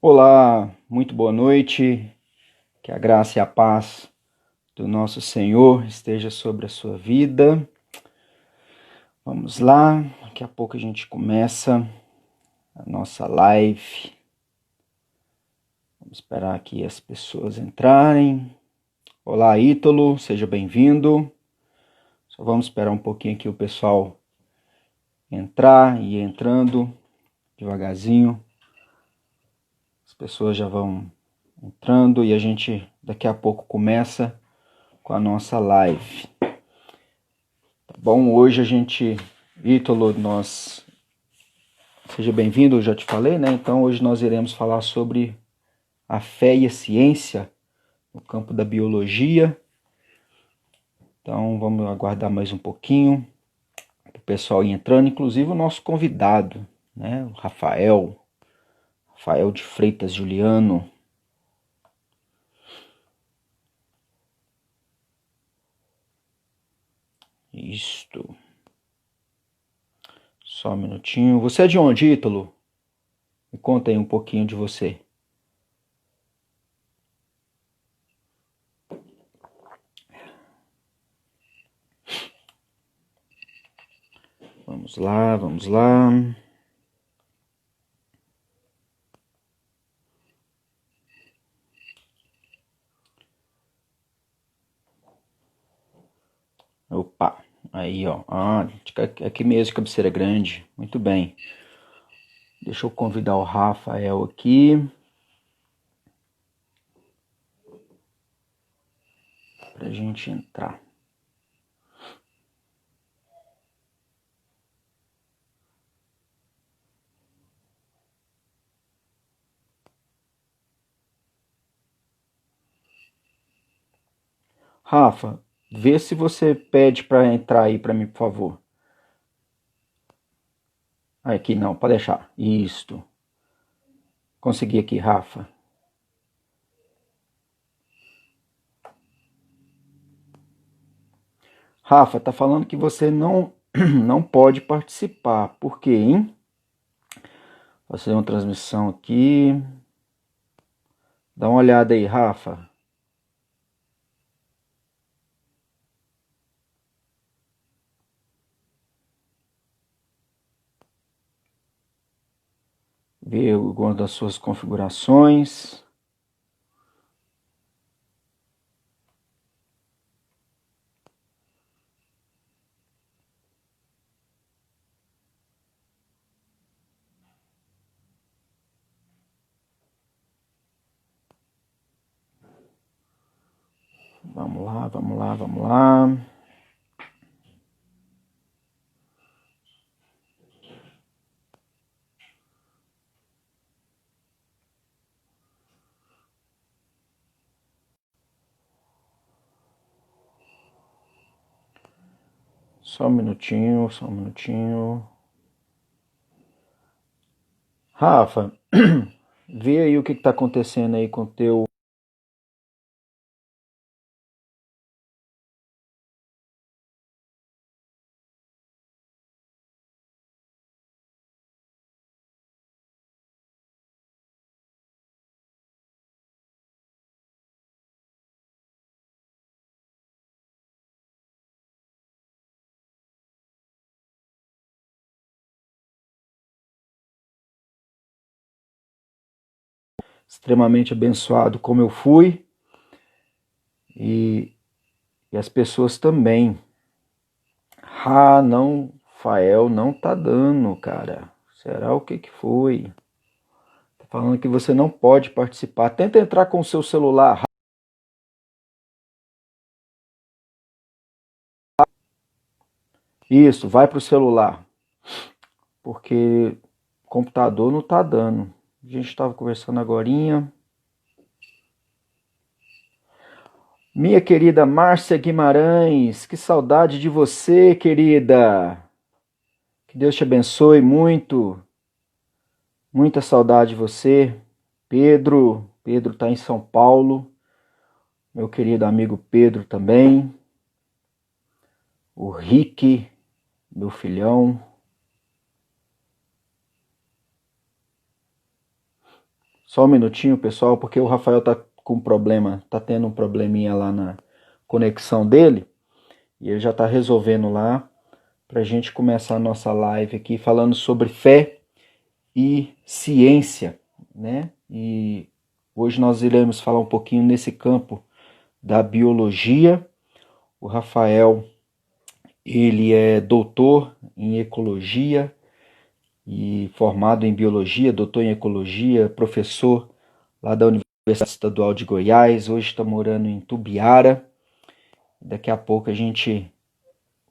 Olá, muito boa noite. Que a graça e a paz do nosso Senhor esteja sobre a sua vida. Vamos lá, daqui a pouco a gente começa a nossa live. Vamos esperar aqui as pessoas entrarem. Olá, Ítalo, seja bem-vindo. Só vamos esperar um pouquinho aqui o pessoal entrar e ir entrando devagarzinho. As pessoas já vão entrando e a gente daqui a pouco começa com a nossa live. Tá bom? Hoje a gente, Ítalo, seja bem-vindo, eu já te falei, né? Então hoje nós iremos falar sobre a fé e a ciência no campo da biologia. Então vamos aguardar mais um pouquinho para o pessoal ir entrando, inclusive o nosso convidado, né? O Rafael de Freitas Juliano. Isto. Só um minutinho. Você é de onde, Ítalo? Me conta aí um pouquinho de você. Vamos lá, vamos lá. Opa, aí ó, aqui mesmo, cabeceira grande, muito bem. Deixa eu convidar o Rafael aqui. Pra gente entrar. Rafa, vê se você pede para entrar aí para mim, por favor. Aqui não, pode deixar. Isto. Consegui aqui, Rafa. Rafa, tá falando que você não pode participar. Por quê, hein? Vou fazer uma transmissão aqui. Dá uma olhada aí, Rafa. Vê alguma das suas configurações. Vamos lá, vamos lá, vamos lá. Só um minutinho, só um minutinho. Rafa, vê aí o que está acontecendo aí com o teu. Extremamente abençoado como eu fui e, e as pessoas também. Não, Fael não tá dando, cara. Será o que que foi? Tá falando que você não pode participar. Tenta entrar com o seu celular. Isso, vai pro celular. Porque o computador não tá dando. A gente estava conversando agorinha. Minha querida Márcia Guimarães, que saudade de você, querida. Que Deus te abençoe muito. Muita saudade de você. Pedro está em São Paulo. Meu querido amigo Pedro também. O Rick, meu filhão. Só um minutinho, pessoal, porque o Rafael tá com problema, tá tendo um probleminha lá na conexão dele, e ele já tá resolvendo lá pra gente começar a nossa live aqui falando sobre fé e ciência, né? E hoje nós iremos falar um pouquinho nesse campo da biologia. O Rafael, ele é doutor em ecologia e formado em biologia, doutor em ecologia, professor lá da Universidade Estadual de Goiás. Hoje está morando em Tubiara. Daqui a pouco a gente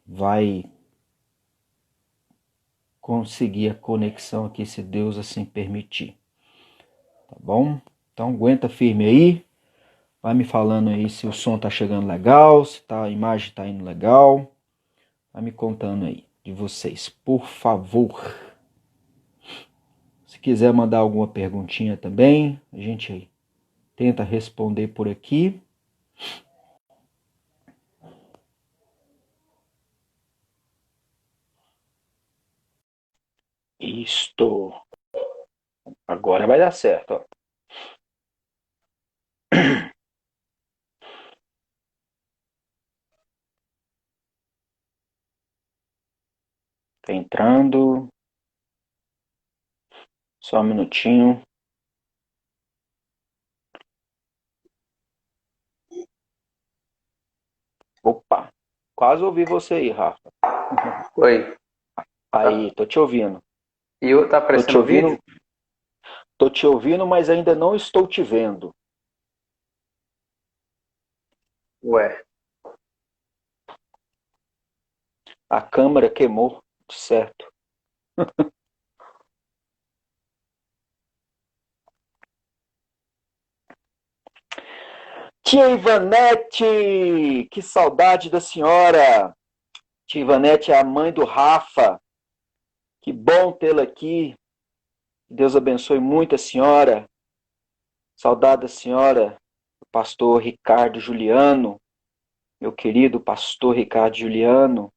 vai conseguir a conexão aqui, se Deus assim permitir. Tá bom? Então aguenta firme aí. Vai me falando aí se o som tá chegando legal, se a imagem tá indo legal. Vai me contando aí de vocês, por favor. Se quiser mandar alguma perguntinha também, a gente tenta responder por aqui. Isto. Agora vai dar certo, ó. Tá entrando. Só um minutinho. Opa, quase ouvi você aí, Rafa. Oi. Aí, tô te ouvindo. E tá Tô te aparecendo o ouvindo, vídeo? tô te ouvindo, mas ainda não estou te vendo. Ué. A câmera queimou, certo? Tia Ivanete, que saudade da senhora. Tia Ivanete é a mãe do Rafa. Que bom tê-la aqui. Deus abençoe muito a senhora. Saudade da senhora, o pastor Ricardo Juliano, meu querido pastor Ricardo Juliano.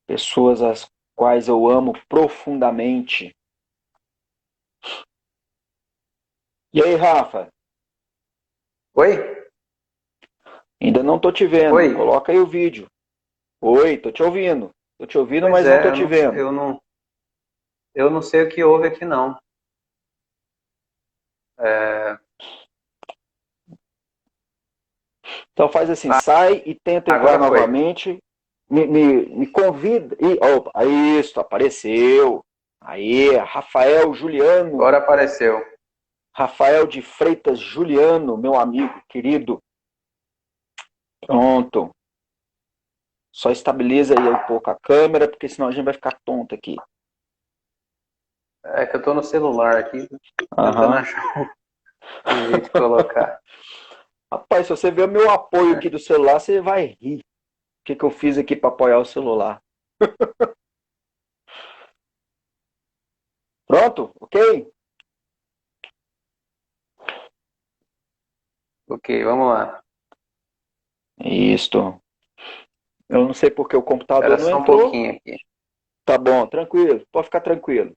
Pessoas as quais eu amo profundamente. E aí, Rafa? Oi? Ainda não tô te vendo. Oi? Coloca aí o vídeo. Oi, tô te ouvindo. Tô te ouvindo, Pois mas não tô é, te vendo. eu não sei o que houve aqui não. É, Então faz assim, sai e tenta entrar agora foi. novamente. Me convida. Opa, isso, apareceu. Aí, Rafael Juliano. Agora apareceu. Rafael de Freitas Juliano, meu amigo querido. Pronto. Só estabiliza aí um pouco a câmera, porque senão a gente vai ficar tonto aqui. É que eu tô no celular aqui, tentando Aham. achar um jeito de colocar. Rapaz, se você ver o meu apoio aqui do celular, você vai rir. O que eu fiz aqui para apoiar o celular? Pronto? Ok? Ok, vamos lá. Isto. Eu não sei porque o computador Espera não só um entrou. pouquinho aqui. Tá bom, tranquilo. Pode ficar tranquilo.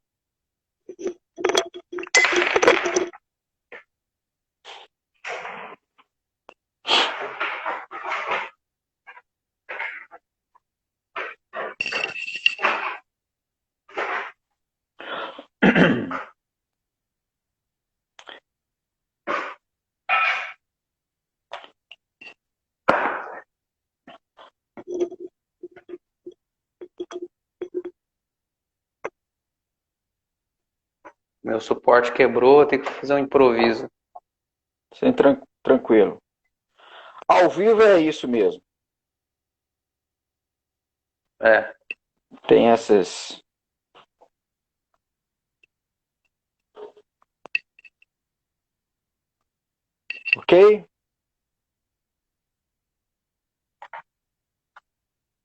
Meu suporte quebrou, eu tenho que fazer um improviso. Sem tranquilo. Ao vivo é isso mesmo. É, Tem essas. Ok?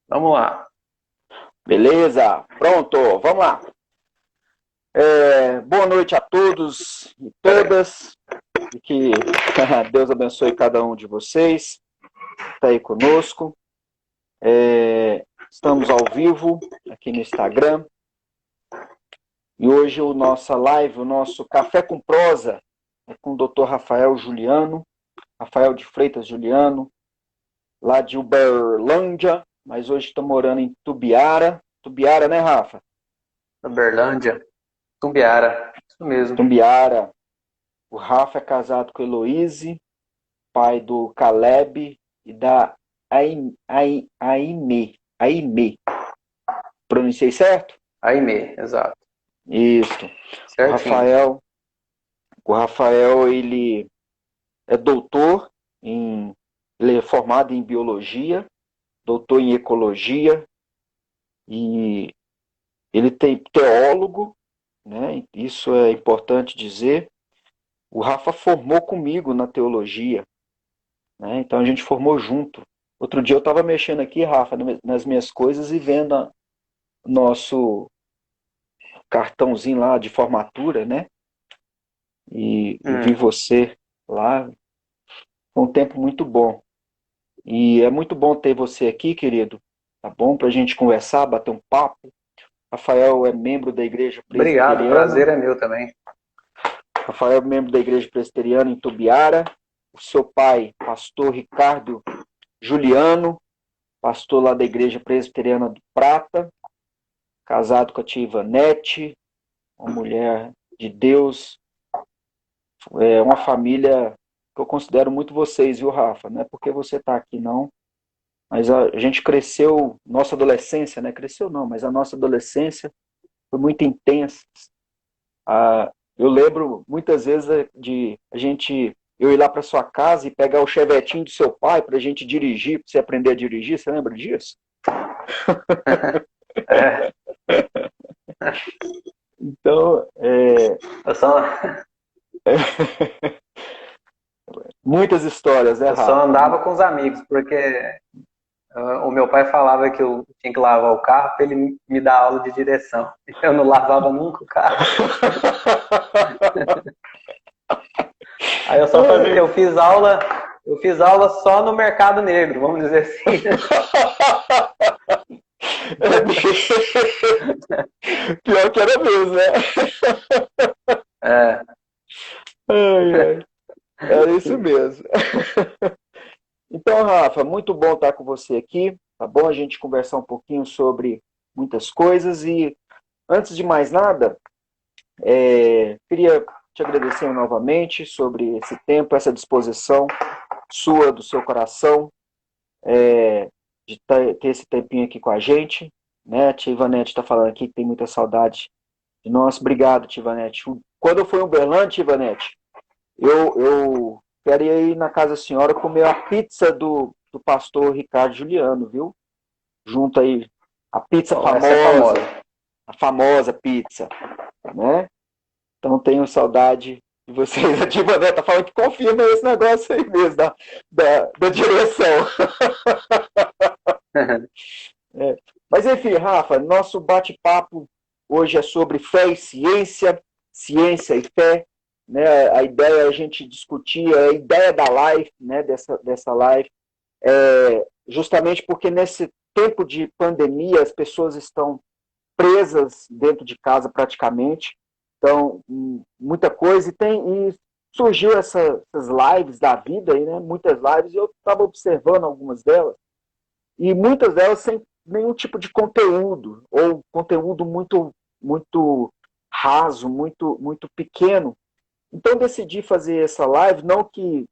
vamos lá. Beleza? Pronto, vamos lá. Boa noite a todos e Espera aí. todas. E que Deus abençoe cada um de vocês. Está aí conosco. Estamos ao vivo aqui no Instagram. E hoje o nossa live, o nosso Café com Prosa, é com o Dr. Rafael Juliano, Rafael de Freitas Juliano, lá de Uberlândia, mas hoje estou morando em Tubiara. Tubiara, né, Rafa? Uberlândia, Tumbiara, isso mesmo. Tumbiara. O Rafa é casado com a Heloíse, pai do Caleb e da Aime. Aime. Pronunciei certo? Aimee, exato. Isso. Certinho. O Rafael, ele é doutor ele é formado em biologia, doutor em ecologia e ele tem teólogo, né? Isso é importante dizer. O Rafa formou comigo na teologia, né? Então a gente formou junto. Outro dia eu estava mexendo aqui, Rafa, nas minhas coisas e vendo o nosso cartãozinho lá de formatura, né? E vi você lá. Foi um tempo muito bom. E é muito bom ter você aqui, querido. Tá bom? Para a gente conversar, bater um papo. Rafael é membro da Igreja Obrigado, o Presbiteriana. prazer é meu também. Rafael é membro da Igreja Presbiteriana em Tubiara. O seu pai, pastor Ricardo Juliano, pastor lá da Igreja Presbiteriana do Prata, casado com a tia Ivanete, uma mulher de Deus. É uma família que eu considero muito vocês, viu, Rafa? Não é porque você está aqui, não. Mas a gente cresceu, nossa adolescência, né? Cresceu não, mas a nossa adolescência foi muito intensa. Eu lembro muitas vezes de eu ir lá para sua casa e pegar o chevetinho do seu pai para a gente dirigir, para você aprender a dirigir. Você lembra disso? É, Então, eu só, muitas histórias, né, eu só Rafa? andava com os amigos, porque o meu pai falava que eu tinha que lavar o carro para ele me dar aula de direção. Eu não lavava nunca o carro. Aí eu fiz aula só no mercado negro, vamos dizer assim. Pior que era mesmo, né? É, Ai, ai. Era isso mesmo. Então, Rafa, muito bom estar com você aqui. Tá bom a gente conversar um pouquinho sobre muitas coisas. E antes de mais nada, queria te agradecer novamente sobre esse tempo, essa disposição sua, do seu coração, de ter esse tempinho aqui com a gente. Né? A tia Ivanete está falando aqui que tem muita saudade de nós. Obrigado, tia Ivanete. Quando eu fui em Uberlândia, tia Ivanete, eu queria ir na casa da senhora comer a pizza do pastor Ricardo Juliano, viu? Junto aí, a pizza bom, essa é famosa. a famosa pizza, né? Então tenho saudade de vocês. A Diva Neto tá falando que confirma esse negócio aí mesmo, da direção. Mas enfim, Rafa, nosso bate-papo hoje é sobre fé e ciência, ciência e fé. Né? A ideia é a gente discutir, a ideia da live, né? dessa live, justamente porque nesse tempo de pandemia as pessoas estão presas dentro de casa praticamente, então muita coisa, e surgiu essas lives da vida, aí, né? Muitas lives, e eu estava observando algumas delas, e muitas delas sem nenhum tipo de conteúdo, ou conteúdo muito raso, muito pequeno. Então decidi fazer essa live, não que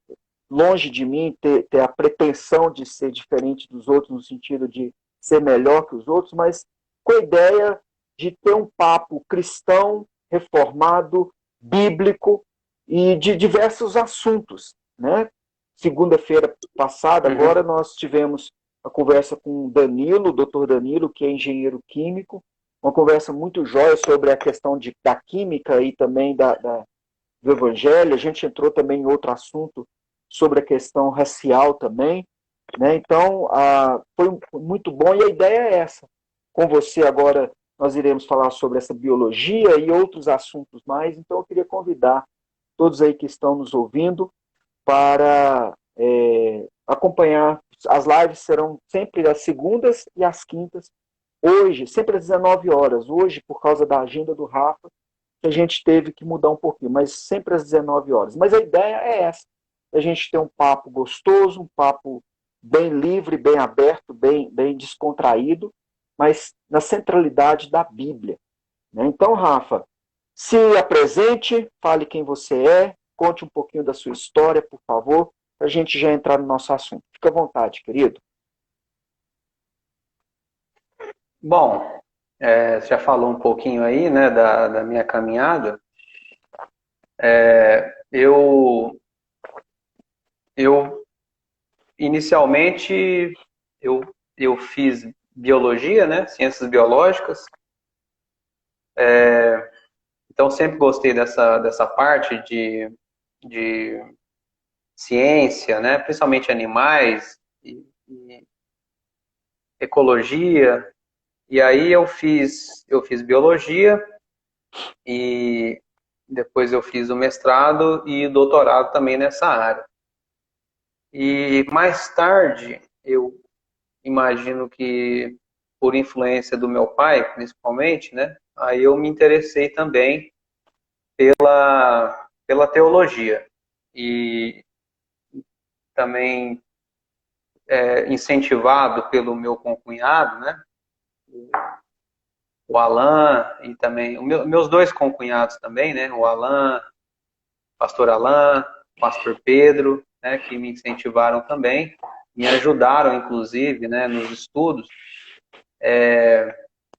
longe de mim ter a pretensão de ser diferente dos outros, no sentido de ser melhor que os outros, mas com a ideia de ter um papo cristão, reformado, bíblico e de diversos assuntos. Né? Segunda-feira passada, agora, nós tivemos a conversa com o Danilo, o doutor Danilo, que é engenheiro químico, uma conversa muito jóia sobre a questão da química e também do evangelho. A gente entrou também em outro assunto sobre a questão racial também, né? Então, foi muito bom, e a ideia é essa. Com você agora, nós iremos falar sobre essa biologia e outros assuntos mais, então eu queria convidar todos aí que estão nos ouvindo para acompanhar. As lives serão sempre às segundas e às quintas, hoje, sempre às 19 horas. Hoje, por causa da agenda do Rafa, que a gente teve que mudar um pouquinho, mas sempre às 19 horas. Mas a ideia é essa, a gente ter um papo gostoso, um papo bem livre, bem aberto, bem descontraído, mas na centralidade da Bíblia. Né? Então, Rafa, se apresente, fale quem você é, conte um pouquinho da sua história, por favor, para a gente já entrar no nosso assunto. Fica à vontade, querido. Bom, você já falou um pouquinho aí, né, da minha caminhada. Eu inicialmente eu fiz biologia, né, ciências biológicas. Então sempre gostei dessa parte de ciência, né, principalmente animais e ecologia. E aí eu fiz biologia e depois eu fiz o mestrado e doutorado também nessa área. E mais tarde, eu imagino que por influência do meu pai, principalmente, né? Aí eu me interessei também pela teologia. E também incentivado pelo meu concunhado, né? O Alan e também meus dois concunhados também, né? O Alan, pastor Alan, pastor Pedro, né? Que me incentivaram também, me ajudaram inclusive, né? Nos estudos,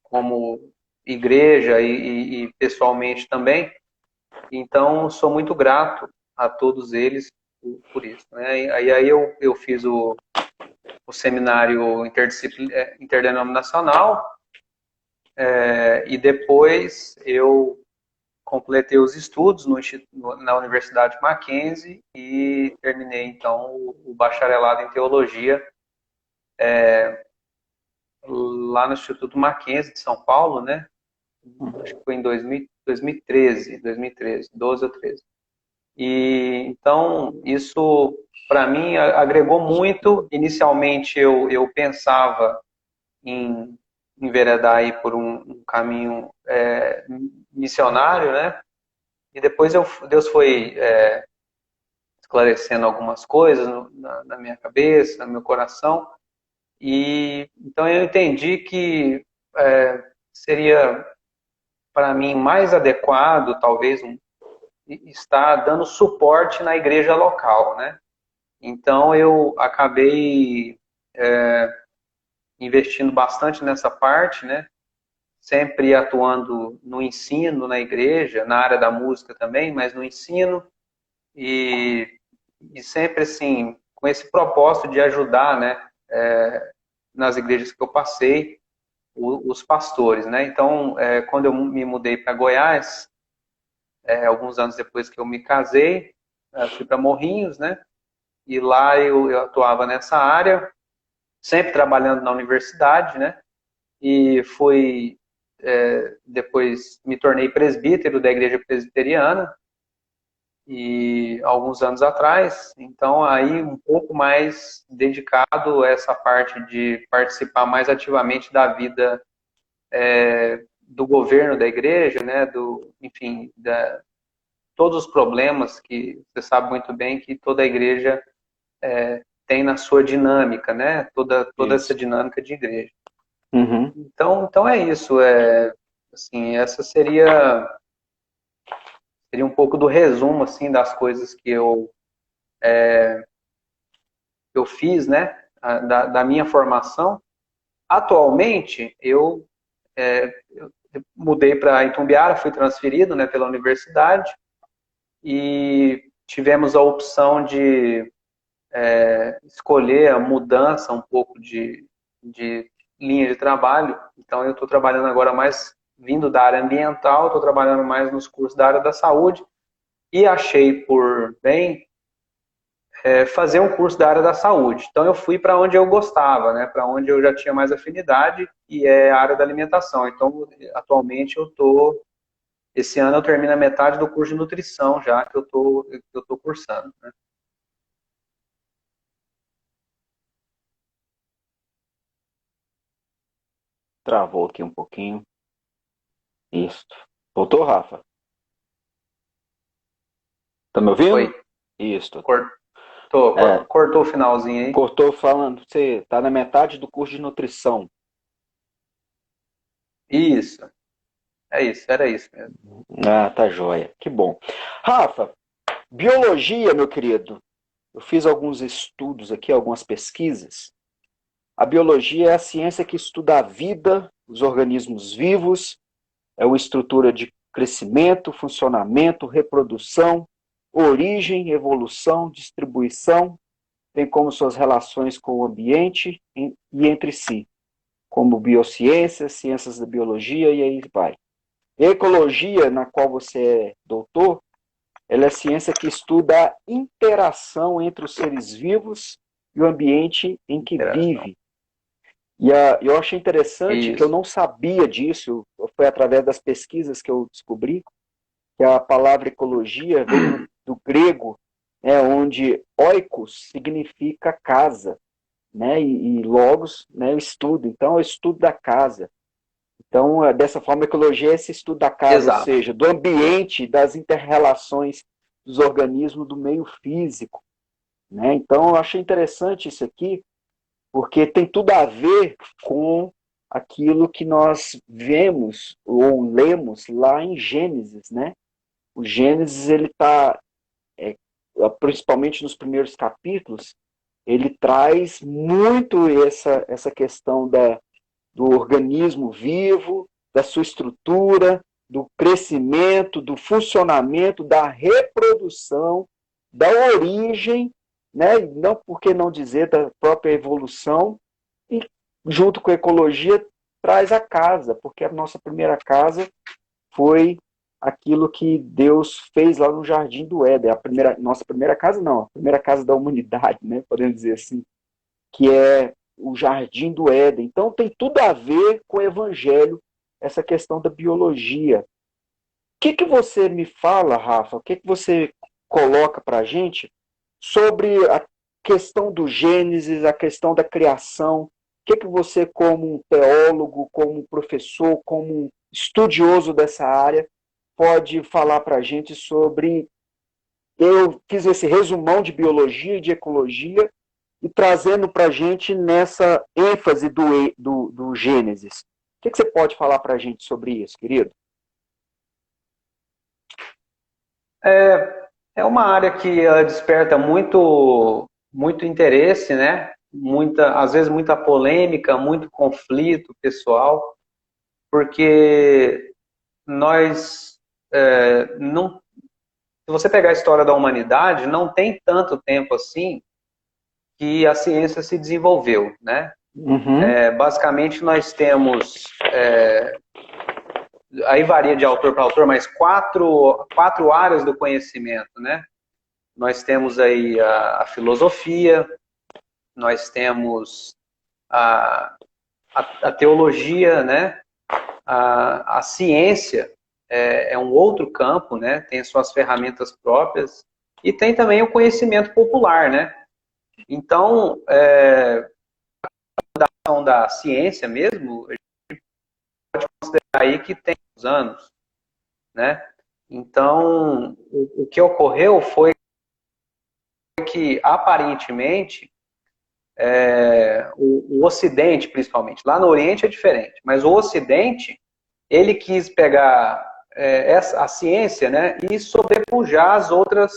como igreja e pessoalmente também. Então sou muito grato a todos eles por isso, né? Aí eu fiz o seminário interdenominacional. E depois eu completei os estudos na Universidade Mackenzie e terminei, então, o bacharelado em teologia lá no Instituto Mackenzie de São Paulo, né? Acho que foi em 2013, 12 ou 13. E, então, isso, para mim, agregou muito. Inicialmente, eu pensava em enveredar aí por um caminho missionário, né? E depois Deus foi esclarecendo algumas coisas na minha cabeça, no meu coração, e então eu entendi que seria para mim mais adequado, talvez, estar dando suporte na igreja local, né? Então eu acabei investindo bastante nessa parte, né? Sempre atuando no ensino na igreja, na área da música também, mas no ensino e, e sempre assim com esse propósito de ajudar, né, nas igrejas que eu passei, os pastores, né? Então, quando eu me mudei para Goiás, alguns anos depois que eu me casei, fui para Morrinhos, né? E lá eu atuava nessa área, sempre trabalhando na universidade, né? E fui depois me tornei presbítero da igreja presbiteriana e alguns anos atrás, então aí um pouco mais dedicado a essa parte de participar mais ativamente da vida do governo da igreja, né, enfim, todos os problemas que você sabe muito bem que toda a igreja tem na sua dinâmica, né, toda essa dinâmica de igreja. Uhum. Então é isso, assim, essa seria um pouco do resumo assim das coisas que eu fiz, né, da minha formação. Atualmente, eu mudei para Itumbiara, fui transferido, né, pela universidade e tivemos a opção de escolher a mudança um pouco de linha de trabalho. Então, eu estou trabalhando agora mais vindo da área ambiental, estou trabalhando mais nos cursos da área da saúde e achei por bem fazer um curso da área da saúde. Então eu fui para onde eu gostava, né? Para onde eu já tinha mais afinidade, e é a área da alimentação. Então, atualmente esse ano eu termino a metade do curso de nutrição já que eu tô cursando, né? Travou aqui um pouquinho. Isso. Voltou, Rafa? Tá me ouvindo? Oi, Isso. cortou, É, cortou o finalzinho aí. cortou falando, você tá na metade do curso de nutrição. Isso, é isso, era isso mesmo. Ah, tá joia. Que bom. Rafa, biologia, meu querido. Eu fiz alguns estudos aqui, algumas pesquisas. A biologia é a ciência que estuda a vida, os organismos vivos, é uma estrutura de crescimento, funcionamento, reprodução, origem, evolução, distribuição, bem como suas relações com o ambiente e entre si, como biociências, ciências da biologia e aí vai. A ecologia, na qual você é doutor, ela é a ciência que estuda a interação entre os seres vivos e o ambiente em que Interação. vive. Eu achei interessante que eu Isso, não sabia disso, foi através das pesquisas que eu descobri, que a palavra ecologia vem do grego, onde oikos significa casa, né, e logos, né, o estudo. Então, é o estudo da casa. Então, dessa forma, a ecologia é esse estudo da casa, ou exato. seja, do ambiente, das interrelações dos organismos do meio físico. Né? Então, eu achei interessante isso aqui, porque tem tudo a ver com aquilo que nós vemos ou lemos lá em Gênesis, né? O Gênesis, ele está, principalmente nos primeiros capítulos, ele traz muito essa questão do organismo vivo, da sua estrutura, do crescimento, do funcionamento, da reprodução, da origem, né? Não por que não dizer da própria evolução, e junto com a ecologia traz a casa, porque a nossa primeira casa foi aquilo que Deus fez lá no Jardim do Éden. Nossa primeira casa não, a primeira casa da humanidade, né? Podemos dizer assim, que é o Jardim do Éden. Então tem tudo a ver com o Evangelho, essa questão da biologia. O que você me fala, Rafa? O que você coloca para a gente sobre a questão do Gênesis, a questão da criação? O que você, como um teólogo, como um professor, como um estudioso dessa área, pode falar para a gente sobre... Eu fiz esse resumão de biologia e de ecologia e trazendo para a gente nessa ênfase do Gênesis. O que você pode falar para a gente sobre isso, querido? É uma área que desperta muito interesse, né? Às vezes muita polêmica, muito conflito pessoal, porque nós não, se você pegar a história da humanidade, não tem tanto tempo assim que a ciência se desenvolveu, né? Uhum. Basicamente nós temos, aí varia de autor para autor, mas quatro áreas do conhecimento, né? Nós temos aí a filosofia, nós temos a, a teologia, né? A ciência é um outro campo, né? Tem suas ferramentas próprias e tem também o conhecimento popular, né? Então, a questão da ciência mesmo, a gente pode considerar aí que tem uns anos, né? Então, o que ocorreu foi que, aparentemente, o Ocidente, principalmente, lá no Oriente é diferente, mas o Ocidente, ele quis pegar a ciência, né, e sobrepujar as outras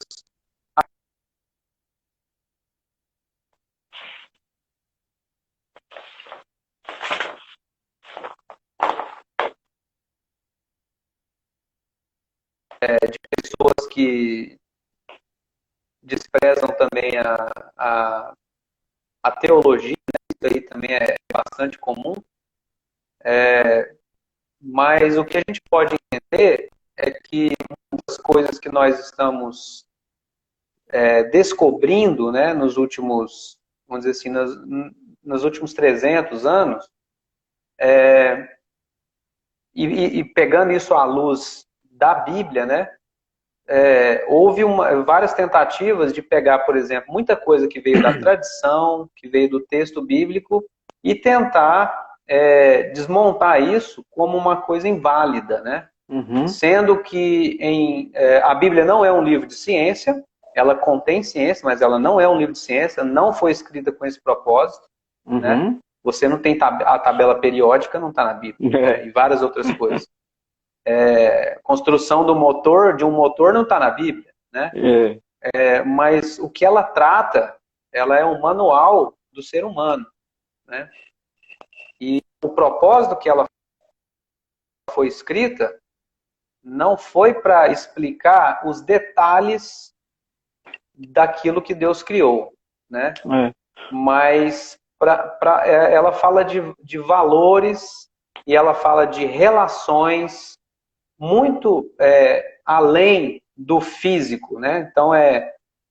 pessoas que desprezam também a teologia, né, isso aí também é bastante comum, mas o que a gente pode entender é que muitas coisas que nós estamos descobrindo, né, nos últimos, vamos dizer assim, nos últimos 300 anos, e pegando isso à luz da Bíblia, né, houve várias tentativas de pegar, por exemplo, muita coisa que veio da tradição, que veio do texto bíblico, e tentar desmontar isso como uma coisa inválida, né? Uhum. Sendo que a Bíblia não é um livro de ciência, ela contém ciência, mas ela não é um livro de ciência, não foi escrita com esse propósito, né? Uhum. Você não tem a tabela periódica, não está na Bíblia, né? E várias outras coisas. Construção de um motor não está na Bíblia, né? Mas o que ela trata, ela é um manual do ser humano, né? E o propósito que ela foi escrita não foi para explicar os detalhes daquilo que Deus criou, né? Mas ela fala de valores e ela fala de relações muito além do físico, né? Então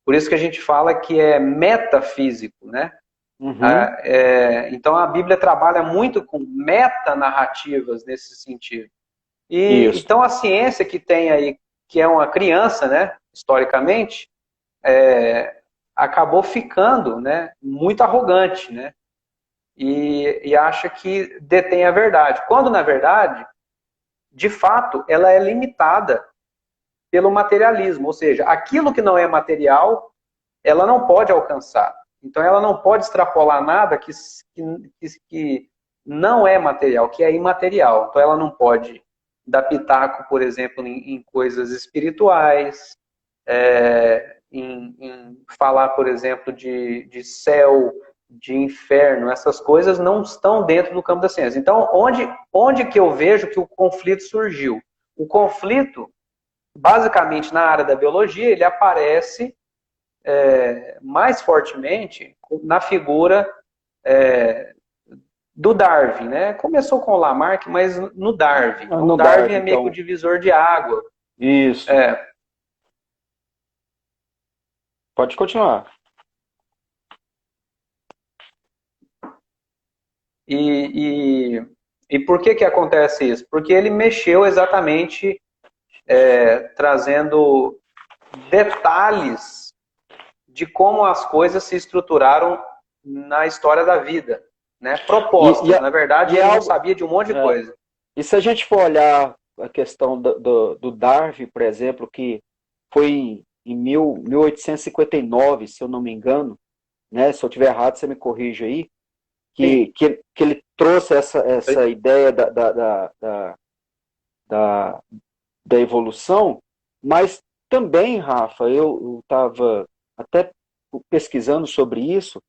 por isso que a gente fala que é metafísico, né? Uhum. Então a Bíblia trabalha muito com metanarrativas nesse sentido. E Isso. então a ciência que tem aí, que é uma criança, né, historicamente, acabou ficando, né, muito arrogante, né, e acha que detém a verdade. Quando na verdade, de fato, ela é limitada pelo materialismo, ou seja, aquilo que não é material, ela não pode alcançar. Então ela não pode extrapolar nada que não é material, que é imaterial. Então ela não pode dar pitaco, por exemplo, em coisas espirituais, em falar, por exemplo, de céu, de inferno. Essas coisas não estão dentro do campo da ciência. Então, onde que eu vejo que o conflito surgiu? O conflito, basicamente, na área da biologia, ele aparece mais fortemente na figura do Darwin, né? Começou com o Lamarck, mas no Darwin. Então, o No Darwin Darwin, é meio que o então. divisor de água. Isso. Pode continuar. E por que acontece isso? Porque ele mexeu exatamente trazendo detalhes de como as coisas se estruturaram na história da vida, né? Propostas. Na verdade, ele não sabia de um monte de coisa. E se a gente for olhar a questão do Darwin, por exemplo, que foi em 1859, se eu não me engano, né? Se eu estiver errado, você me corrige aí, que ele trouxe essa ideia da evolução, mas também, Rafa, eu estava até pesquisando sobre isso,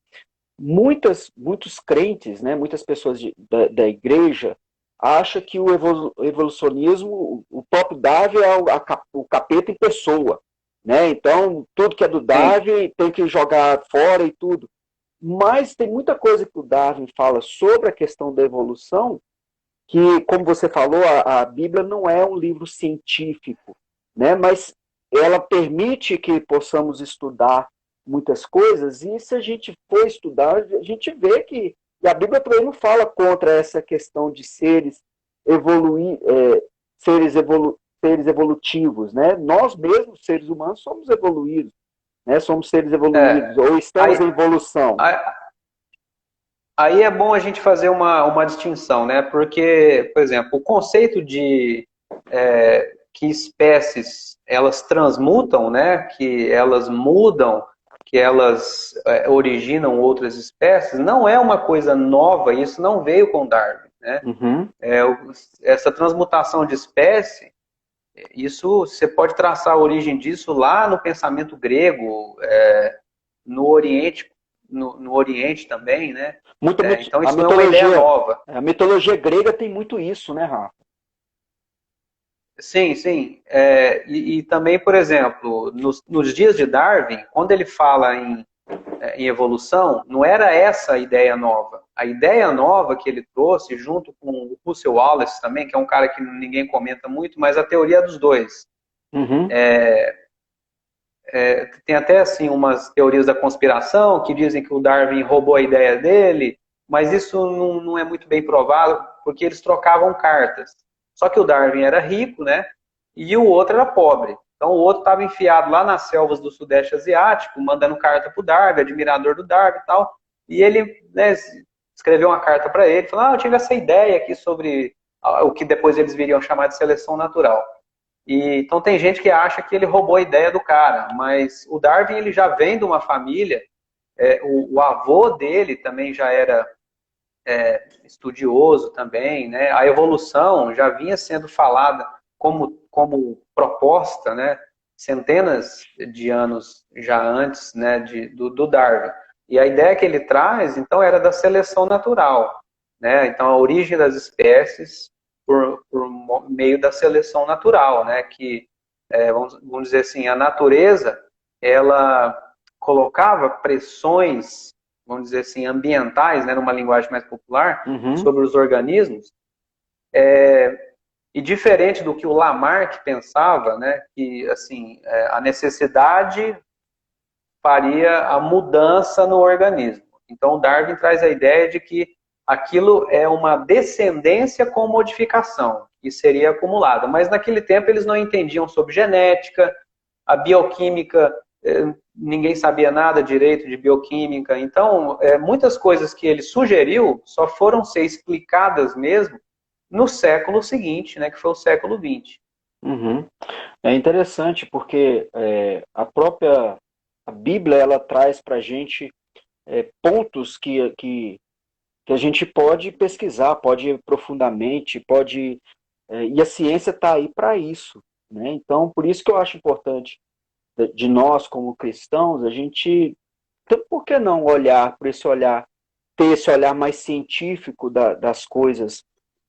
muitos crentes, né, muitas pessoas da igreja acham que o evolucionismo, o próprio Darwin é o capeta em pessoa, né? Então tudo que é do Darwin tem que jogar fora e tudo. Mas tem muita coisa que o Darwin fala sobre a questão da evolução que, como você falou, a Bíblia não é um livro científico, né? Mas ela permite que possamos estudar muitas coisas, e se a gente for estudar, a gente vê que a Bíblia também não fala contra essa questão de seres seres evolutivos, né? Nós mesmos, seres humanos, somos evoluídos, né? Somos seres evoluídos, ou estamos em evolução. Aí é bom a gente fazer uma distinção, né? Porque, por exemplo, o conceito de que espécies elas transmutam, né? Que elas mudam, que elas originam outras espécies, não é uma coisa nova. Isso não veio com Darwin, né? Uhum. Essa transmutação de espécie, isso você pode traçar a origem disso lá no pensamento grego, no Oriente, no Oriente também, né? Então isso não é uma ideia nova. A mitologia grega tem muito isso, né, Rafa? Sim, sim. E também, por exemplo, nos dias de Darwin, quando ele fala em evolução, não era essa a ideia nova. A ideia nova que ele trouxe, junto com o Russell Wallace também, que é um cara que ninguém comenta muito, mas a teoria dos dois. Uhum. Tem até assim umas teorias da conspiração que dizem que o Darwin roubou a ideia dele, mas isso não é muito bem provado, porque eles trocavam cartas. Só que o Darwin era rico, né? E o outro era pobre. Então o outro estava enfiado lá nas selvas do Sudeste Asiático, mandando carta para o Darwin, admirador do Darwin e tal. E ele, né, escreveu uma carta para ele, falou: eu tive essa ideia aqui sobre o que depois eles viriam chamar de seleção natural. Então tem gente que acha que ele roubou a ideia do cara, mas o Darwin ele já vem de uma família, o avô dele também já era estudioso também, né? A evolução já vinha sendo falada como proposta, né? Centenas de anos já antes, né? Do Darwin. E a ideia que ele traz, então, era da seleção natural, né? Então, a origem das espécies por meio da seleção natural, né? Que, vamos dizer assim, a natureza, ela colocava pressões, vamos dizer assim, ambientais, né, numa linguagem mais popular, sobre os organismos, e diferente do que o Lamarck pensava, né, que assim, a necessidade faria a mudança no organismo. Então, Darwin traz a ideia de que aquilo é uma descendência com modificação, que seria acumulada. Mas naquele tempo eles não entendiam sobre genética, a bioquímica, ninguém sabia nada direito de bioquímica. Então, muitas coisas que ele sugeriu só foram ser explicadas mesmo no século seguinte, né, que foi o século XX. Uhum. É interessante porque a Bíblia ela traz para a gente pontos que a gente pode pesquisar, pode ir profundamente, e a ciência está aí para isso, né? Então, por isso que eu acho importante de nós como cristãos, a gente, então, por que não olhar por esse olhar, ter esse olhar mais científico das coisas,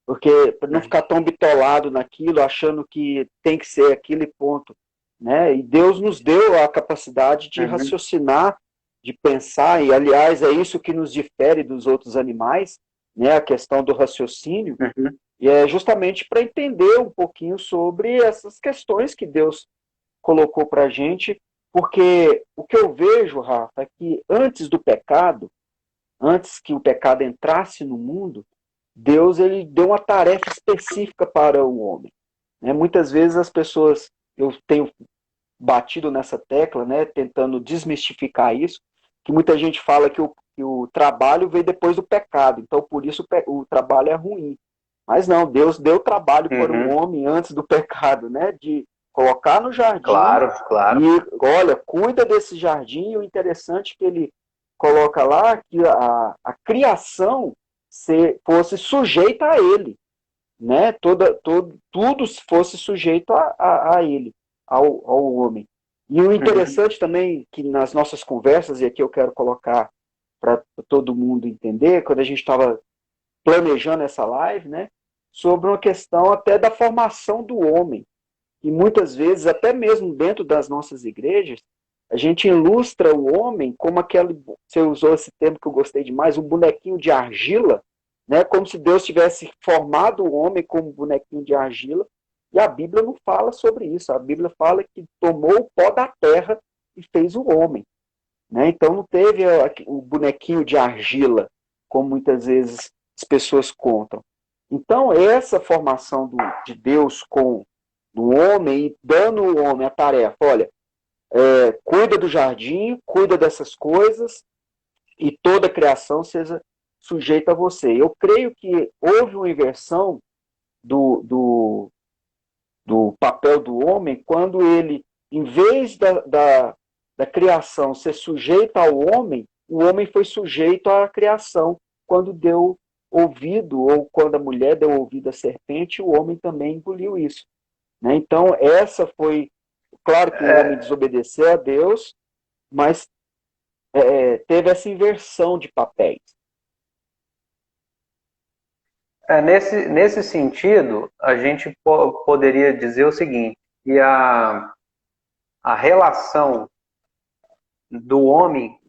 porque para não ficar tão bitolado naquilo, achando que tem que ser aquilo e ponto, né? E Deus nos deu a capacidade de raciocinar, de pensar, e aliás é isso que nos difere dos outros animais, né? A questão do raciocínio, e é justamente para entender um pouquinho sobre essas questões que Deus colocou para a gente, porque o que eu vejo, Rafa, é que antes do pecado, antes que o pecado entrasse no mundo, Deus ele deu uma tarefa específica para o homem. Né? Muitas vezes as pessoas, eu tenho batido nessa tecla, né, tentando desmistificar isso, que muita gente fala que o trabalho veio depois do pecado, então por isso o trabalho é ruim. Mas não, Deus deu trabalho para o homem antes do pecado, né, de colocar no jardim. Claro, claro. E, olha, cuida desse jardim, e o interessante é que ele coloca lá que a criação fosse sujeita a ele, né? Tudo fosse sujeito a ele, ao homem. E o interessante também, que nas nossas conversas, e aqui eu quero colocar para todo mundo entender, quando a gente estava planejando essa live, né? Sobre uma questão até da formação do homem. E muitas vezes, até mesmo dentro das nossas igrejas, a gente ilustra o homem como aquele, você usou esse termo que eu gostei demais, um bonequinho de argila, né? Como se Deus tivesse formado o homem como um bonequinho de argila, e a Bíblia não fala sobre isso. A Bíblia fala que tomou o pó da terra e fez o homem. Né? Então não teve o bonequinho de argila, como muitas vezes as pessoas contam. Então essa formação de Deus com do homem e dando ao homem a tarefa, olha, cuida do jardim, cuida dessas coisas e toda a criação seja sujeita a você. Eu creio que houve uma inversão do papel do homem quando ele, em vez da criação ser sujeita ao homem, o homem foi sujeito à criação. Quando deu ouvido, ou quando a mulher deu ouvido à serpente, o homem também engoliu isso. Né? Então, essa foi. Claro que o homem desobedeceu a Deus, mas teve essa inversão de papéis. Nesse sentido, a gente poderia dizer o seguinte, que a relação do homem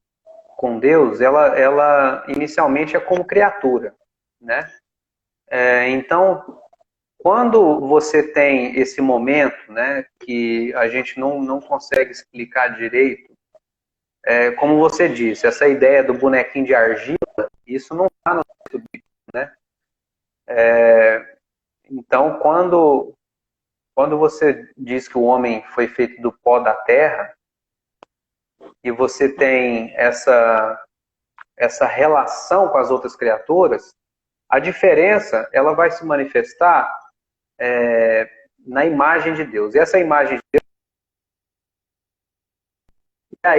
com Deus, ela inicialmente é como criatura, né? Então, quando você tem esse momento, né, que a gente não consegue explicar direito, como você disse, essa ideia do bonequinho de argila, isso não está no texto bíblico, né? Então, quando você diz que o homem foi feito do pó da terra, e você tem essa relação com as outras criaturas, A diferença, ela vai se manifestar na imagem de Deus. E essa imagem de Deus, e aí,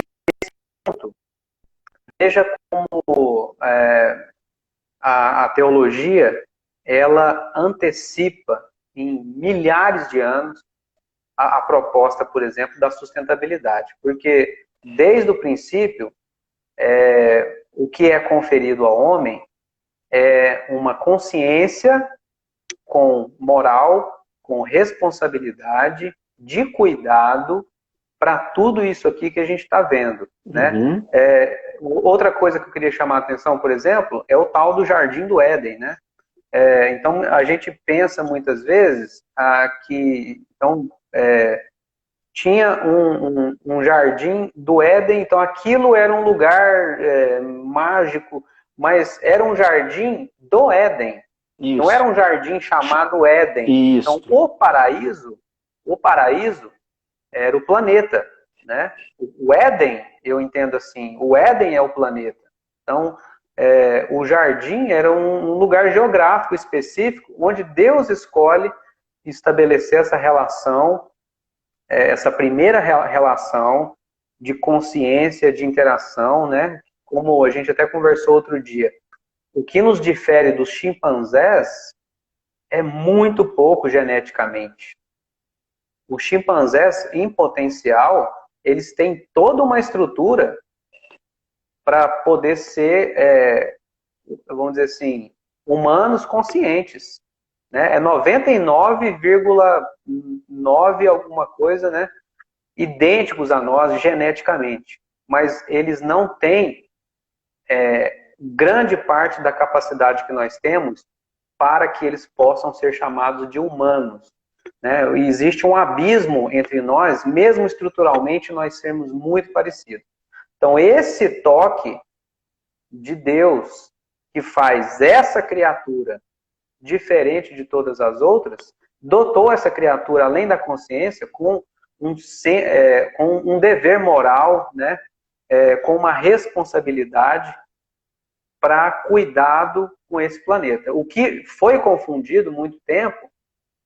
veja como a teologia, ela antecipa em milhares de anos a proposta, por exemplo, da sustentabilidade. Porque, desde o princípio, o que é conferido ao homem é uma consciência com moral, com responsabilidade, de cuidado para tudo isso aqui que a gente está vendo, né? Uhum. Outra coisa que eu queria chamar a atenção, por exemplo, é o tal do Jardim do Éden, né? Então, a gente pensa muitas vezes que tinha um jardim do Éden, então aquilo era um lugar mágico, mas era um jardim do Éden. Isso. Não era um jardim chamado Éden. Isso. Então, o paraíso era o planeta, né? O Éden, eu entendo assim, o Éden é o planeta. Então, o jardim era um lugar geográfico específico onde Deus escolhe estabelecer essa relação, essa primeira relação de consciência, de interação, né? Como a gente até conversou outro dia. O que nos difere dos chimpanzés é muito pouco geneticamente. Os chimpanzés, em potencial, eles têm toda uma estrutura para poder ser, vamos dizer assim, humanos conscientes. Né? É 99,9 alguma coisa, né? Idênticos a nós geneticamente. Mas eles não têm grande parte da capacidade que nós temos para que eles possam ser chamados de humanos. Né? E existe um abismo entre nós, mesmo estruturalmente, nós sermos muito parecidos. Então, esse toque de Deus que faz essa criatura diferente de todas as outras, dotou essa criatura, além da consciência, com um dever moral, né? Com uma responsabilidade para cuidado com esse planeta. O que foi confundido muito tempo,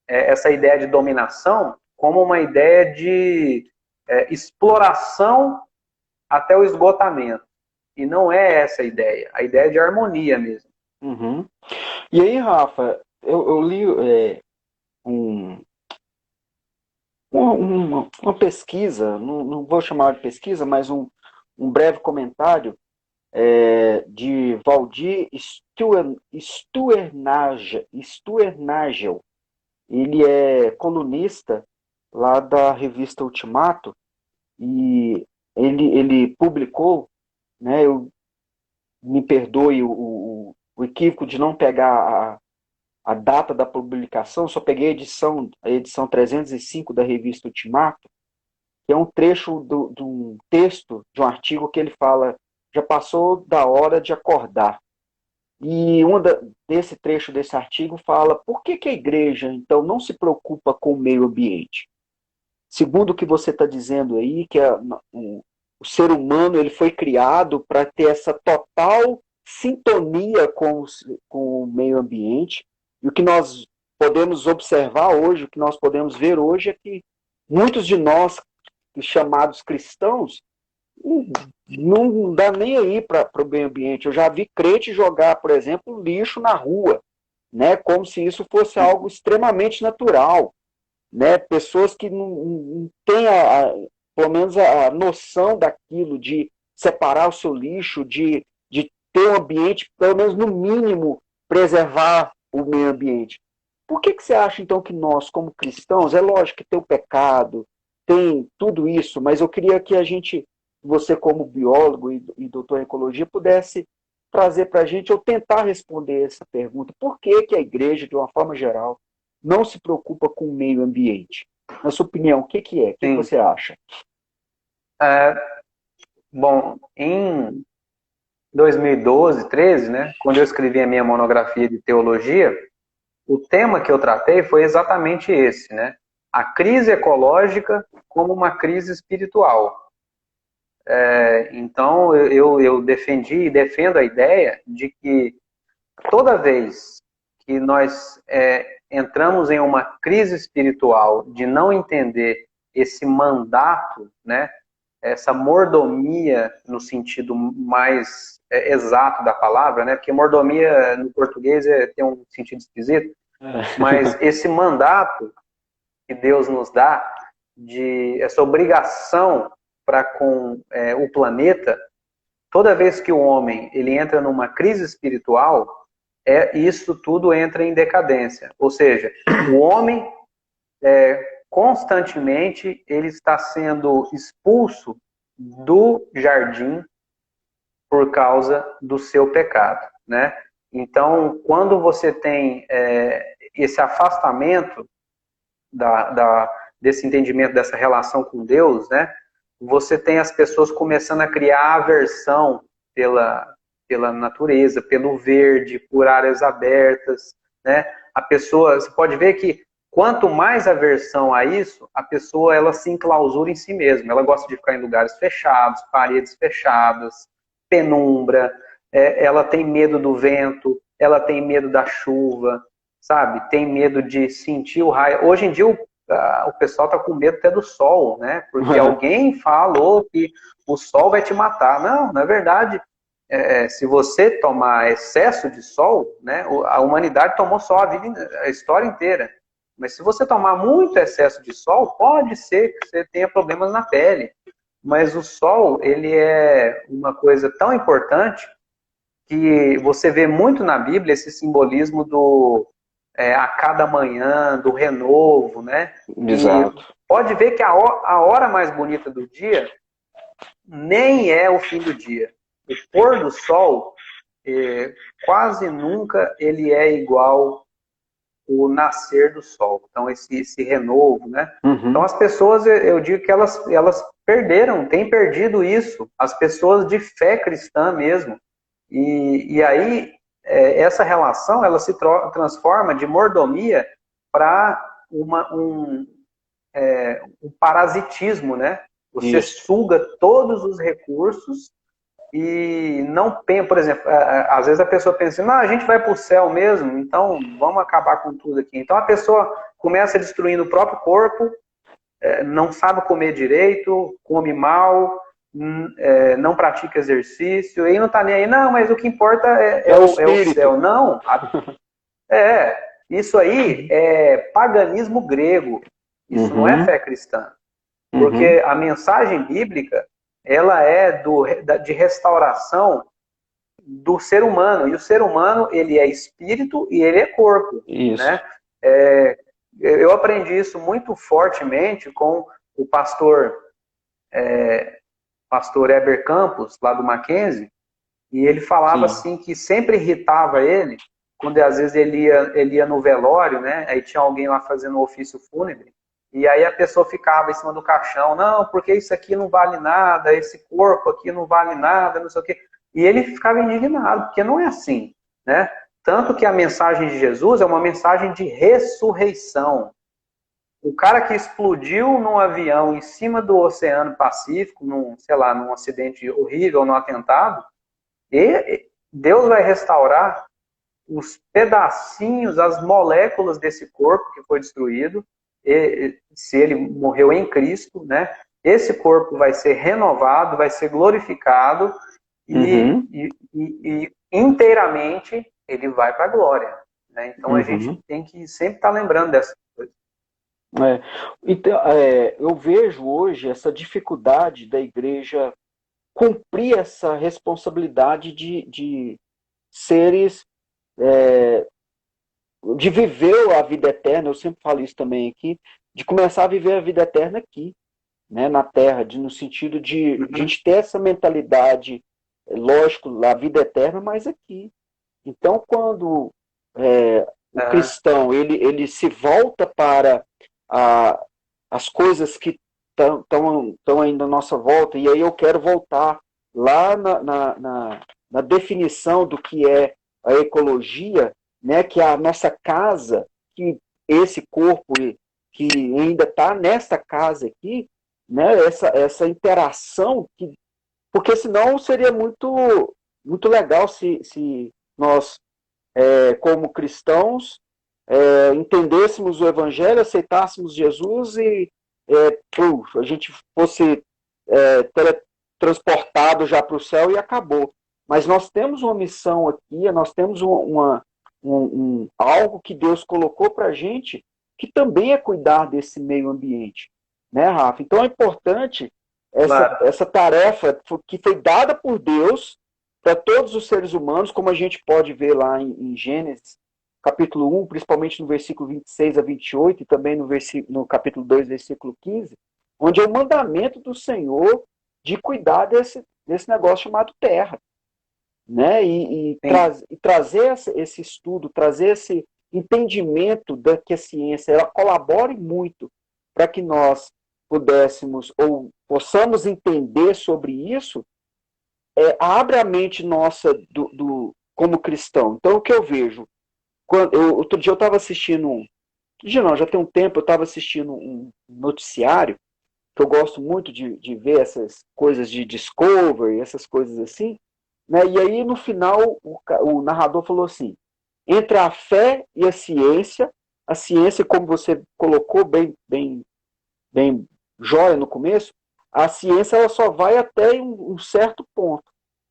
essa ideia de dominação, como uma ideia de exploração até o esgotamento. E não é essa a ideia. A ideia é de harmonia mesmo. Uhum. E aí, Rafa, eu li uma pesquisa, não vou chamar de pesquisa, mas um breve comentário de Valdir Stuernagel. Ele é colunista lá da revista Ultimato e ele publicou, né, me perdoe o equívoco de não pegar a data da publicação, só peguei a edição 305 da revista Ultimato, que é um trecho de um texto, de um artigo que ele fala, já passou da hora de acordar. E desse trecho desse artigo fala, por que a igreja, então, não se preocupa com o meio ambiente? Segundo o que você está dizendo aí, que o ser humano ele foi criado para ter essa total sintonia com o meio ambiente, e o que nós podemos observar hoje, o que nós podemos ver hoje é que muitos de nós, chamados cristãos, não dá nem aí para o meio ambiente. Eu já vi crente jogar, por exemplo, lixo na rua, né? Como se isso fosse algo extremamente natural. Né? Pessoas que não têm, pelo menos, a noção daquilo, de separar o seu lixo, de ter um ambiente, pelo menos no mínimo, preservar o meio ambiente. Por que você acha, então, que nós, como cristãos, é lógico que tem o pecado, tem tudo isso, mas eu queria que você como biólogo e doutor em ecologia, pudesse trazer para a gente, ou tentar responder essa pergunta. Por que a igreja, de uma forma geral, não se preocupa com o meio ambiente? Na sua opinião, o que é? O que você acha? Bom, em 2012, 13, né, quando eu escrevi a minha monografia de teologia, o tema que eu tratei foi exatamente esse, né? A crise ecológica como uma crise espiritual. Então, eu defendi e defendo a ideia de que toda vez que nós entramos em uma crise espiritual de não entender esse mandato, né, essa mordomia no sentido mais exato da palavra, né, porque mordomia no português tem um sentido esquisito, mas esse mandato que Deus nos dá, de essa obrigação para com o planeta, toda vez que o homem ele entra numa crise espiritual, isso tudo entra em decadência. Ou seja, o homem constantemente ele está sendo expulso do jardim por causa do seu pecado, né? Então, quando você tem esse afastamento desse entendimento, dessa relação com Deus, né? Você tem as pessoas começando a criar aversão pela natureza, pelo verde, por áreas abertas, né? A pessoa, você pode ver que quanto mais aversão a isso, a pessoa ela se enclausura em si mesma. Ela gosta de ficar em lugares fechados, paredes fechadas, penumbra, ela tem medo do vento, ela tem medo da chuva, sabe? Tem medo de sentir o raio. Hoje em dia o pessoal tá com medo até do sol, né? Porque alguém falou que o sol vai te matar. Não, na verdade, se você tomar excesso de sol, né? A humanidade tomou sol a história inteira. Mas se você tomar muito excesso de sol, pode ser que você tenha problemas na pele. Mas o sol, ele é uma coisa tão importante que você vê muito na Bíblia esse simbolismo a cada manhã, do renovo, né? Exato. E pode ver que a hora mais bonita do dia nem é o fim do dia. O pôr do sol, quase nunca ele é igual o nascer do sol. Então, esse renovo, né? Uhum. Então, as pessoas, eu digo que elas perderam, têm perdido isso. As pessoas de fé cristã mesmo. E aí, essa relação, ela se transforma de mordomia para um parasitismo, né? Você suga todos os recursos e não pensa, por exemplo, às vezes a pessoa pensa assim, não, a gente vai para o céu mesmo, então vamos acabar com tudo aqui. Então a pessoa começa destruindo o próprio corpo, não sabe comer direito, come mal, não pratica exercício, e não está nem aí, não, mas o que importa é o céu. Não, isso aí é paganismo grego, isso não é fé cristã. Porque a mensagem bíblica, ela é de restauração do ser humano. E o ser humano, ele é espírito e ele é corpo. Isso. Né? Eu aprendi isso muito fortemente com o pastor Heber Campos, lá do Mackenzie, e ele falava assim que sempre irritava ele, quando às vezes ele ia no velório, né? Aí tinha alguém lá fazendo o ofício fúnebre, e aí a pessoa ficava em cima do caixão, não, porque isso aqui não vale nada, esse corpo aqui não vale nada, não sei o quê. E ele ficava indignado, porque não é assim, né? Tanto que a mensagem de Jesus é uma mensagem de ressurreição. O cara que explodiu num avião em cima do Oceano Pacífico, num acidente horrível, num atentado, e Deus vai restaurar os pedacinhos, as moléculas desse corpo que foi destruído, se ele morreu em Cristo, né? Esse corpo vai ser renovado, vai ser glorificado e inteiramente ele vai para a glória. Né? Então a gente tem que sempre estar lembrando dessa coisa. Então, eu vejo hoje essa dificuldade da igreja cumprir essa responsabilidade de seres, de viver a vida eterna. Eu sempre falo isso também aqui, de começar a viver a vida eterna aqui, né, na Terra, no sentido de a gente ter essa mentalidade, lógico, a vida eterna, mas aqui. Então, quando o cristão ele se volta para as coisas que estão aí na nossa volta, e aí eu quero voltar lá na definição do que é a ecologia, né, que é a nossa casa, que esse corpo que ainda está nessa casa aqui, né, essa interação, porque senão seria muito, muito legal se nós como cristãos, entendêssemos o Evangelho, aceitássemos Jesus e a gente fosse teletransportado já para o céu e acabou. Mas nós temos uma missão aqui, nós temos algo que Deus colocou para a gente, que também é cuidar desse meio ambiente. Né, Rafa? Então é importante Claro. essa tarefa que foi dada por Deus para todos os seres humanos, como a gente pode ver lá em Gênesis, capítulo 1, principalmente no versículo 26 a 28, e também no capítulo 2, versículo 15, onde é o mandamento do Senhor de cuidar desse negócio chamado terra. Né? E trazer esse estudo, trazer esse entendimento que a ciência ela colabore muito para que nós pudéssemos ou possamos entender sobre isso, abre a mente nossa como cristão. Então, o que eu vejo? Outro dia eu estava assistindo já tem um tempo, eu estava assistindo um noticiário, que eu gosto muito de ver essas coisas de Discovery, essas coisas assim, né? E aí, no final, o narrador falou assim, entre a fé e a ciência, como você colocou bem jóia no começo, a ciência ela só vai até um certo ponto.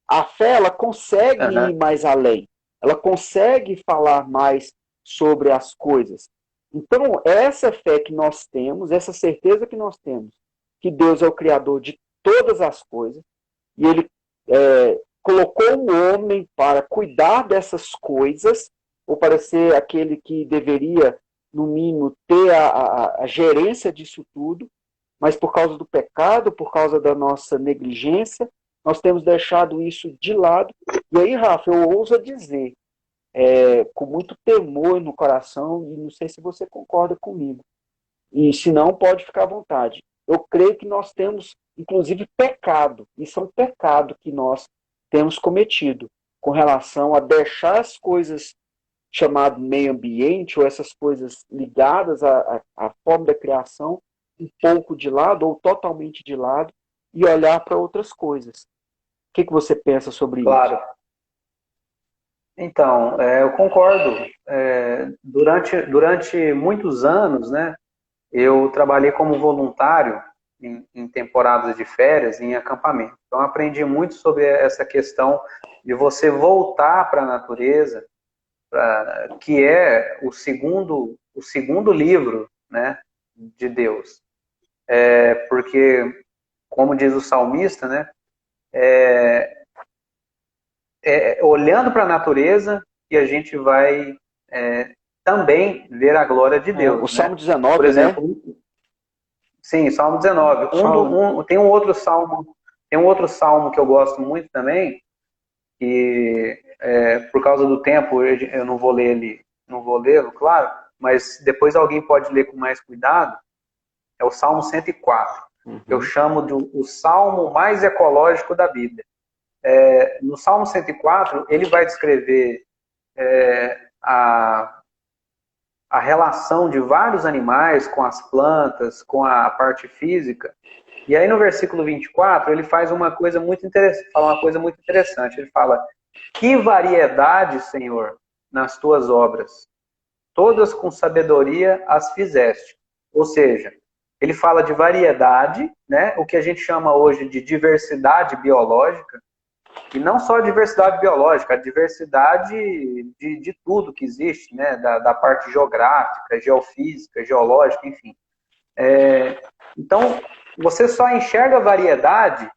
A fé ela consegue ir mais além. Ela consegue falar mais sobre as coisas. Então, essa fé que nós temos, essa certeza que nós temos, que Deus é o Criador de todas as coisas, e Ele colocou o homem para cuidar dessas coisas, ou para ser aquele que deveria, no mínimo, ter a gerência disso tudo, mas por causa do pecado, por causa da nossa negligência, nós temos deixado isso de lado. E aí, Rafa, eu ouso dizer, com muito temor no coração, e não sei se você concorda comigo, e se não, pode ficar à vontade. Eu creio que nós temos, inclusive, pecado, isso é um pecado que nós temos cometido, com relação a deixar as coisas chamadas meio ambiente, ou essas coisas ligadas à forma da criação, um pouco de lado, ou totalmente de lado, e olhar para outras coisas. O que você pensa sobre isso? Claro. Então, eu concordo. Durante muitos anos, né, eu trabalhei como voluntário em temporadas de férias, em acampamento. Então, aprendi muito sobre essa questão de você voltar para a natureza, que é o segundo livro, né, de Deus. Porque, como diz o salmista, né, olhando para a natureza que a gente vai também ver a glória de Deus. O Salmo 19, por exemplo, né? Sim, Salmo 19. Tem um outro salmo que eu gosto muito também, que por causa do tempo eu não vou lê-lo, claro, mas depois alguém pode ler com mais cuidado. É o Salmo 104. Eu chamo de o salmo mais ecológico da Bíblia. No Salmo 104, ele vai descrever a relação de vários animais com as plantas, com a parte física. E aí no versículo 24, ele faz uma coisa muito interessante. Ele fala: que variedade, Senhor, nas tuas obras. Todas com sabedoria as fizeste. Ou seja, ele fala de variedade, né? O que a gente chama hoje de diversidade biológica. E não só a diversidade biológica, a diversidade de tudo que existe, né? Da parte geográfica, geofísica, geológica, enfim. Então, você só enxerga variedade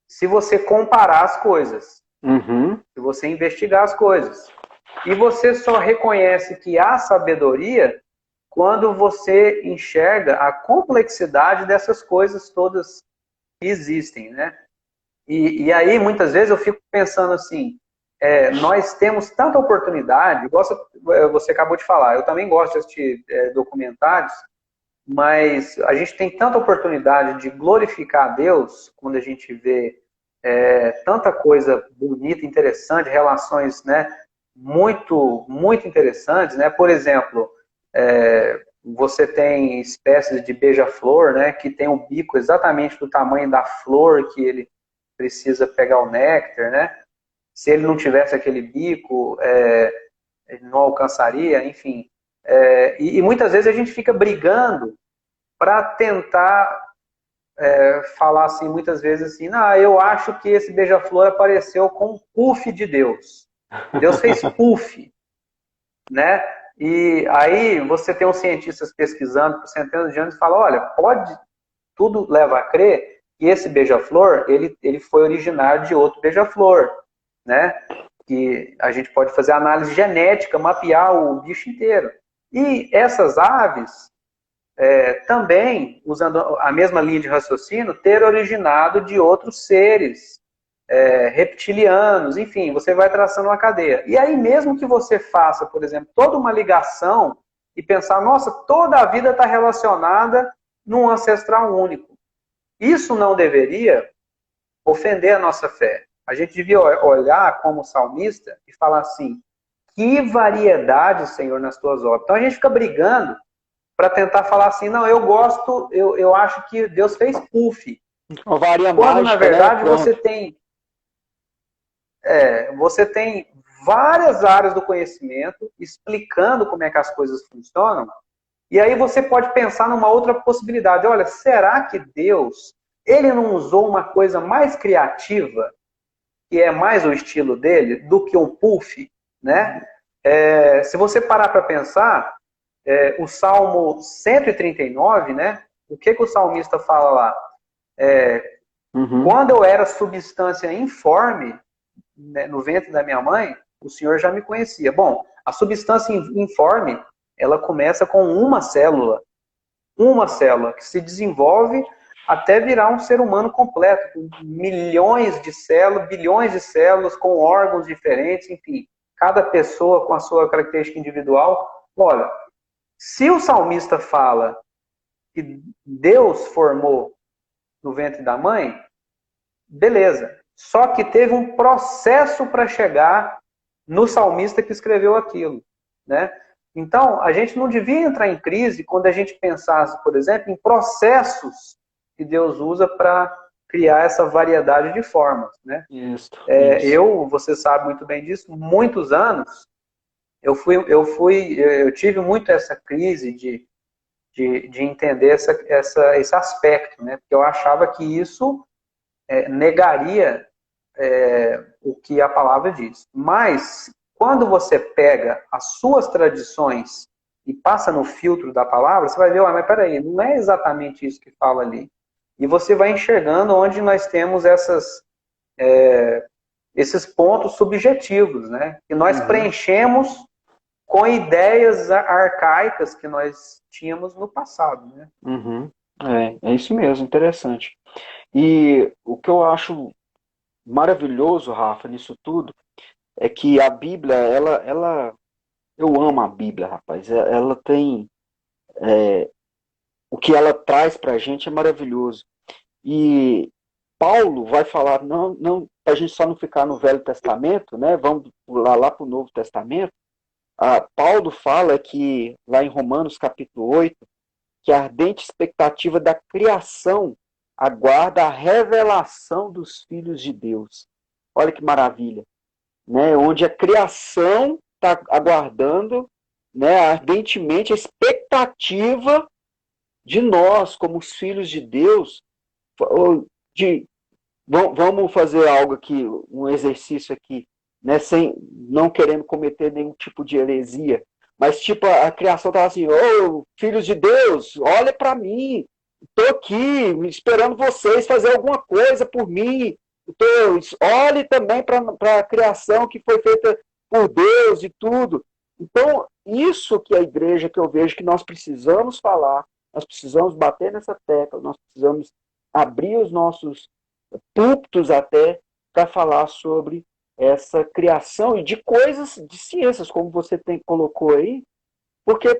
se você comparar as coisas, se você investigar as coisas. E você só reconhece que há sabedoria quando você enxerga a complexidade dessas coisas todas que existem, né? E aí, muitas vezes, eu fico pensando assim, nós temos tanta oportunidade, igual você acabou de falar, eu também gosto de assistir documentários, mas a gente tem tanta oportunidade de glorificar a Deus quando a gente vê tanta coisa bonita, interessante, relações, né, muito, muito interessantes, né? Por exemplo, você tem espécies de beija-flor, né, que tem um bico exatamente do tamanho da flor que ele precisa pegar o néctar, né? Se ele não tivesse aquele bico, não alcançaria, enfim. E muitas vezes a gente fica brigando para tentar falar assim, muitas vezes assim, não, eu acho que esse beija-flor apareceu com um puff de Deus. Deus fez puff, né? E aí você tem uns cientistas pesquisando por centenas de anos e fala, olha, tudo leva a crer que esse beija-flor, ele foi originário de outro beija-flor, né? Que a gente pode fazer análise genética, mapear o bicho inteiro. E essas aves, também, usando a mesma linha de raciocínio, ter originado de outros seres, reptilianos, enfim, você vai traçando uma cadeia. E aí, mesmo que você faça, por exemplo, toda uma ligação e pensar, nossa, toda a vida está relacionada num ancestral único. Isso não deveria ofender a nossa fé. A gente devia olhar como salmista e falar assim, que variedade, Senhor, nas tuas obras. Então a gente fica brigando para tentar falar assim, não, eu gosto, eu acho que Deus fez puff. Varia Quando, mágica, na verdade, né? você tem várias áreas do conhecimento explicando como é que as coisas funcionam, e aí você pode pensar numa outra possibilidade. Olha, será que Deus, ele não usou uma coisa mais criativa, que é mais o estilo dele, do que um puff, né? Se você parar para pensar, o Salmo 139, né? O que o salmista fala lá? Quando eu era substância informe, né, no ventre da minha mãe, o Senhor já me conhecia. Bom, a substância informe, ela começa com uma célula que se desenvolve até virar um ser humano completo, com milhões de células, bilhões de células, com órgãos diferentes, enfim, cada pessoa com a sua característica individual. Olha, se o salmista fala que Deus formou no ventre da mãe, beleza. Só que teve um processo para chegar no salmista que escreveu aquilo, né? Então, a gente não devia entrar em crise quando a gente pensasse, por exemplo, em processos que Deus usa para criar essa variedade de formas, né? Isso. Você sabe muito bem disso, muitos anos eu tive muito essa crise de entender esse aspecto, né? Porque eu achava que isso negaria o que a palavra diz. Mas, quando você pega as suas tradições e passa no filtro da palavra, você vai ver, mas peraí, não é exatamente isso que fala ali. E você vai enxergando onde nós temos esses pontos subjetivos, né? Que nós preenchemos com ideias arcaicas que nós tínhamos no passado, né? É isso mesmo, interessante. E o que eu acho maravilhoso, Rafa, nisso tudo, é que a Bíblia, eu amo a Bíblia, rapaz. Ela tem, o que ela traz para a gente é maravilhoso. E Paulo vai falar, não, a gente só não ficar no Velho Testamento, né? Vamos pular lá para o Novo Testamento. Paulo fala que, lá em Romanos capítulo 8, que a ardente expectativa da criação aguarda a revelação dos filhos de Deus. Olha que maravilha, né? Onde a criação está aguardando, né, ardentemente a expectativa de nós, como os filhos de Deus, de vamos fazer algo aqui, um exercício aqui, né, não querendo cometer nenhum tipo de heresia, mas tipo a criação estava assim, filhos de Deus, olha para mim, estou aqui esperando vocês fazer alguma coisa por mim, olhe também para a criação que foi feita por Deus e tudo. Então, isso que a igreja, que eu vejo que nós precisamos falar, nós precisamos bater nessa tecla, nós precisamos abrir os nossos púlpitos até para falar sobre essa criação e de coisas, de ciências, como você colocou aí, porque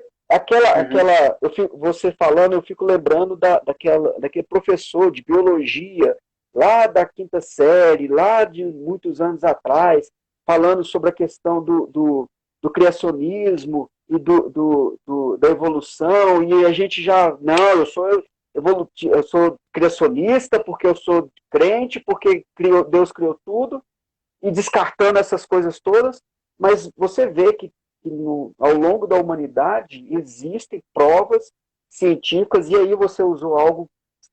você falando, eu fico lembrando daquele professor de biologia, lá da quinta série, lá de muitos anos atrás, falando sobre a questão do criacionismo e da evolução, e a gente já, não, eu sou criacionista porque eu sou crente, porque Deus criou tudo, e descartando essas coisas todas, mas você vê que que ao longo da humanidade existem provas científicas, e aí você usou algo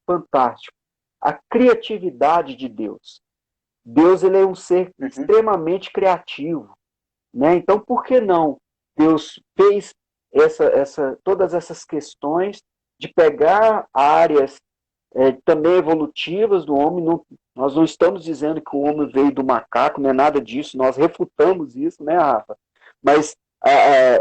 fantástico, a criatividade de Deus. Deus, ele é um ser extremamente criativo, né? Então, por que não Deus fez todas essas questões de pegar áreas também evolutivas do homem? Nós não estamos dizendo que o homem veio do macaco, não é nada disso, nós refutamos isso, né, Rafa? Mas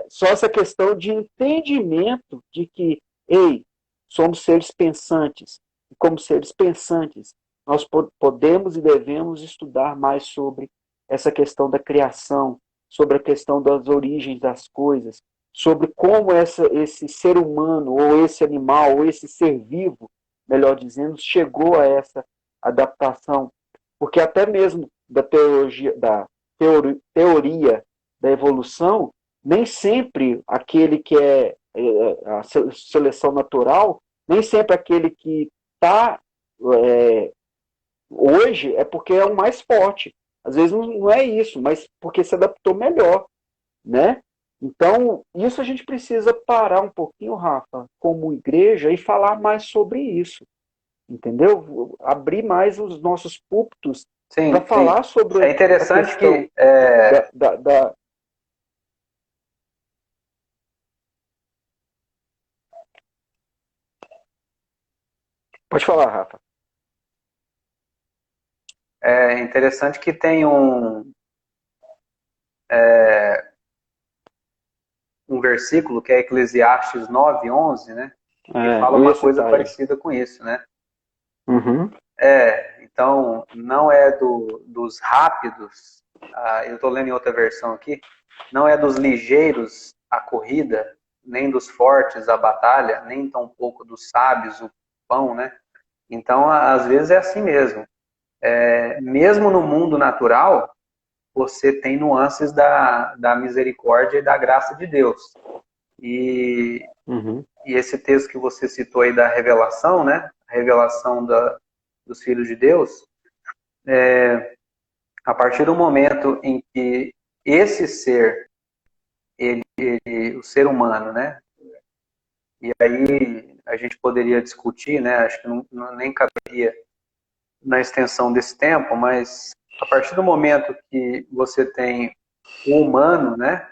só essa questão de entendimento de que, ei, somos seres pensantes, e como seres pensantes, nós podemos e devemos estudar mais sobre essa questão da criação, sobre a questão das origens das coisas, sobre como esse ser humano, ou esse animal, ou esse ser vivo, melhor dizendo, chegou a essa adaptação. Porque até mesmo teoria da evolução, nem sempre aquele que é a seleção natural, nem sempre aquele que está hoje é porque é o mais forte. Às vezes não é isso, mas porque se adaptou melhor, né? Então, isso a gente precisa parar um pouquinho, Rafa, como igreja, e falar mais sobre isso, entendeu? Abrir mais os nossos púlpitos para Sim, sim. falar sobre É a interessante questão que da. Pode falar, Rafa. tem um versículo que é Eclesiastes 9:11, né? Que fala Eu ia uma coisa citar isso. parecida com isso, né? Uhum. Então, não é dos rápidos, eu estou lendo em outra versão aqui, não é dos ligeiros a corrida, nem dos fortes a batalha, nem tampouco dos sábios o pão, né? Então, às vezes é assim mesmo. Mesmo no mundo natural, você tem nuances da misericórdia e da graça de Deus. E, Uhum. e esse texto que você citou aí da revelação, né? A revelação dos filhos de Deus, a partir do momento em que esse ser, o ser humano, né? E aí a gente poderia discutir, né? Acho que nem caberia na extensão desse tempo, mas a partir do momento que você tem o humano, né?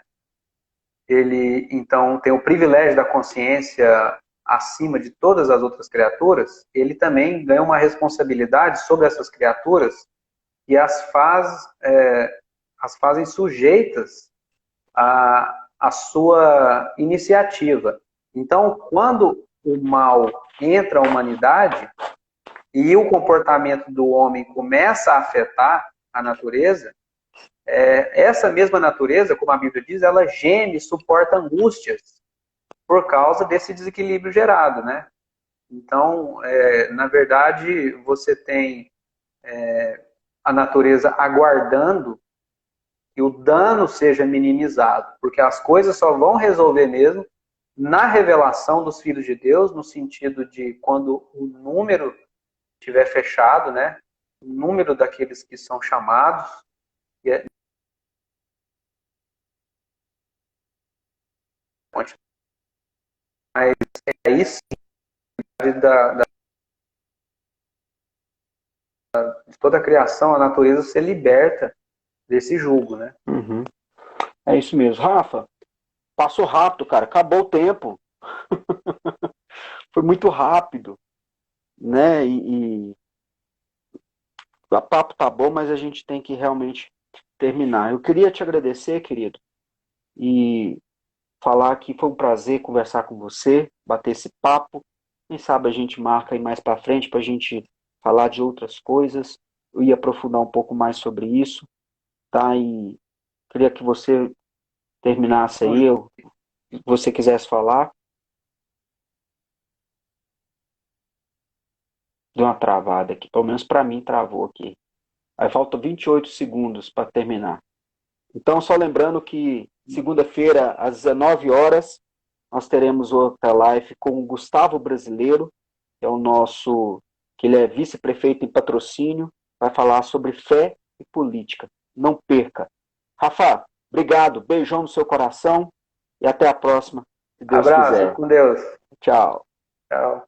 Ele então tem o privilégio da consciência acima de todas as outras criaturas, ele também ganha uma responsabilidade sobre essas criaturas e as fazem sujeitas à sua iniciativa. Então, quando o mal entra à humanidade e o comportamento do homem começa a afetar a natureza, essa mesma natureza, como a Bíblia diz, ela geme, suporta angústias por causa desse desequilíbrio gerado, né? Então, na verdade, você tem a natureza aguardando que o dano seja minimizado, porque as coisas só vão resolver mesmo na revelação dos filhos de Deus, no sentido de quando o número estiver fechado, né? O número daqueles que são chamados, mas aí sim, de toda a criação, a natureza ser liberta desse jugo, né? Uhum. É isso mesmo. Rafa, passou rápido, cara. Acabou o tempo. Foi muito rápido, né? E o papo tá bom, mas a gente tem que realmente terminar. Eu queria te agradecer, querido, e falar que foi um prazer conversar com você, bater esse papo. Quem sabe a gente marca aí mais para frente para a gente falar de outras coisas. Eu ia aprofundar um pouco mais sobre isso, tá? E queria que você terminasse aí, se você quisesse falar. Deu uma travada aqui, pelo menos para mim travou aqui. Aí falta 28 segundos para terminar. Então, só lembrando que segunda-feira, às 19 horas, nós teremos outra live com o Gustavo Brasileiro, que é o nosso, que ele é vice-prefeito em patrocínio, vai falar sobre fé e política. Não perca. Rafa, Obrigado, beijão no seu coração e até a próxima, se Deus Abraço, quiser. fique com Deus. Tchau. Tchau.